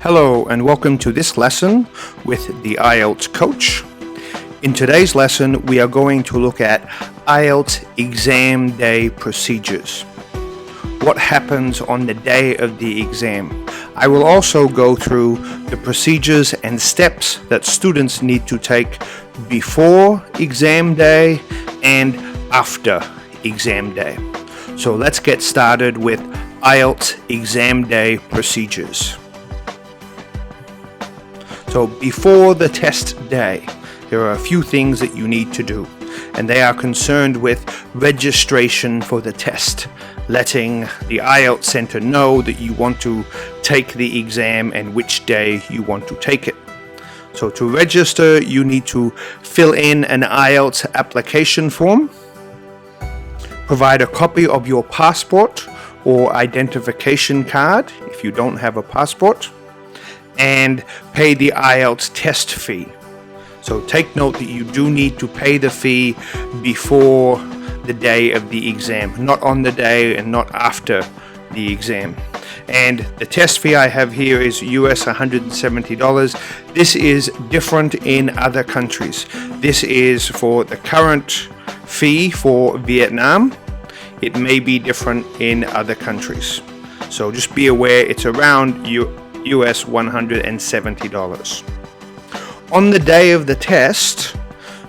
Hello and welcome to this lesson with the IELTS coach. In today's lesson, we are going to look at IELTS Exam Day Procedures. What happens on the day of the exam? I will also go through the procedures and steps that students need to take before exam day and after exam day. So let's get started with IELTS Exam Day Procedures. So before the test day, there are a few things that you need to do, and they are concerned with registration for the test, letting the IELTS Center know that you want to take the exam and which day you want to take it. So to register, you need to fill in an IELTS application form, provide a copy of your passport or identification card if you don't have a passport, and pay the IELTS test fee. So take note that you do need to pay the fee before the day of the exam, not on the day and not after the exam. And the test fee I have here is US $170. This is different in other countries. This is for the current fee for Vietnam. It may be different in other countries. So just be aware it's around US $170. On the day of the test,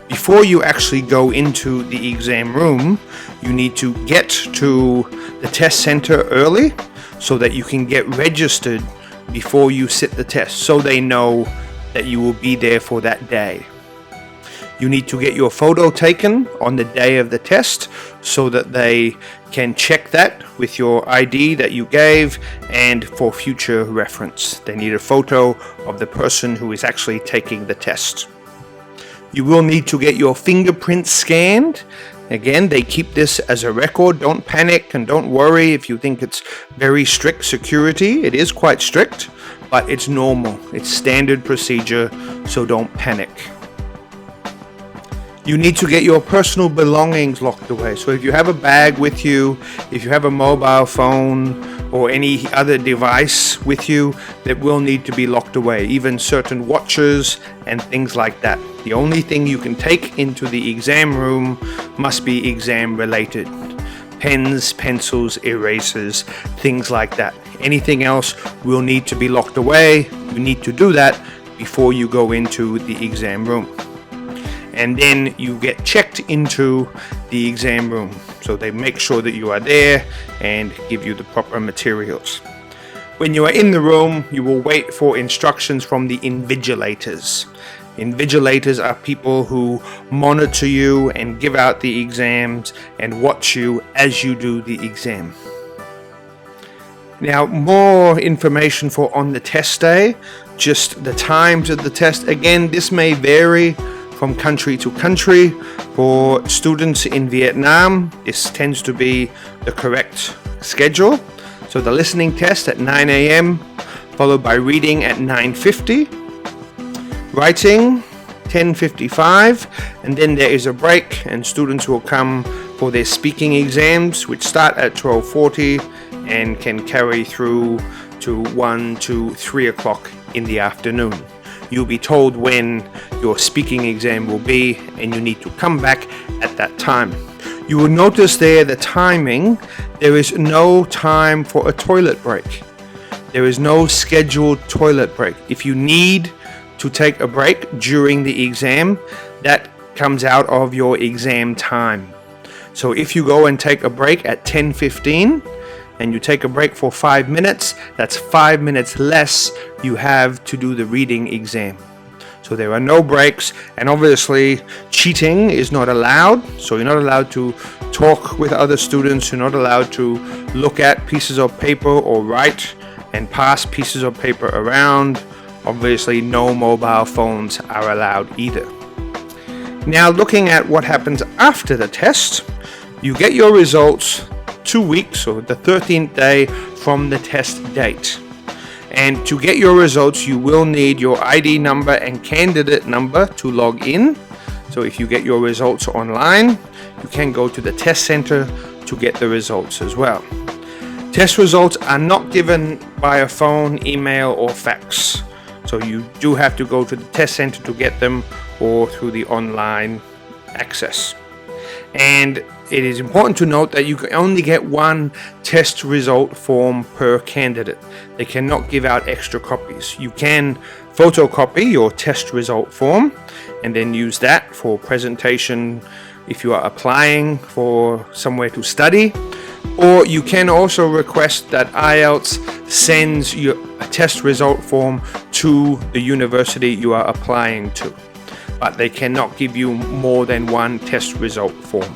before you actually go into the exam room, you need to get to the test center early so that you can get registered before you sit the test, so they know that you will be there for that day. You need to get your photo taken on the day of the test so that they can check that with your ID that you gave, and for future reference. They need a photo of the person who is actually taking the test. You will need to get your fingerprints scanned. Again, they keep this as a record. Don't panic and don't worry if you think it's very strict security. It is quite strict, but it's normal. It's standard procedure, so don't panic. You need to get your personal belongings locked away. So if you have a bag with you, if you have a mobile phone or any other device with you, that will need to be locked away, even certain watches and things like that. The only thing you can take into the exam room must be exam related. Pens, pencils, erasers, things like that. Anything else will need to be locked away. You need to do that before you go into the exam room. And then you get checked into the exam room. So they make sure that you are there and give you the proper materials. When you are in the room, you will wait for instructions from the invigilators. Invigilators are people who monitor you and give out the exams and watch you as you do the exam. Now, more information for on the test day, just the times of the test. Again, this may vary from country to country. For students in Vietnam, this tends to be the correct schedule. So the listening test at 9 a.m. followed by reading at 9:50, writing 10:55, and then there is a break and students will come for their speaking exams, which start at 12:40 and can carry through to 1 to 3 o'clock in the afternoon. You'll be told when your speaking exam will be, and you need to come back at that time. You will notice there the timing. There is no time for a toilet break. There is no scheduled toilet break. If you need to take a break during the exam, that comes out of your exam time. So if you go and take a break at 10:15, and you take a break for 5 minutes, that's 5 minutes less you have to do the reading exam. So there are no breaks, and obviously cheating is not allowed. So you're not allowed to talk with other students, you're not allowed to look at pieces of paper or write and pass pieces of paper around. Obviously no mobile phones are allowed either. Now, looking at what happens after the test, you get your results 2 weeks or the 13th day from the test date. And to get your results, you will need your ID number and candidate number to log in. So if you get your results online, you can go to the test center to get the results as well. Test results are not given via phone, email, or fax. So you do have to go to the test center to get them, or through the online access. And it is important to note that you can only get one test result form per candidate. They cannot give out extra copies. You can photocopy your test result form and then use that for presentation if you are applying for somewhere to study. Or you can also request that IELTS sends you a test result form to the university you are applying to. But they cannot give you more than one test result form.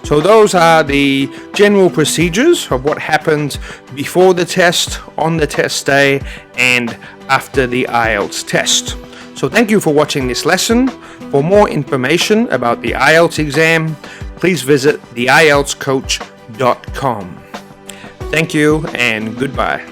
So those are the general procedures of what happens before the test, on the test day, and after the IELTS test. So thank you for watching this lesson. For more information about the IELTS exam, please visit theieltscoach.com. Thank you and goodbye.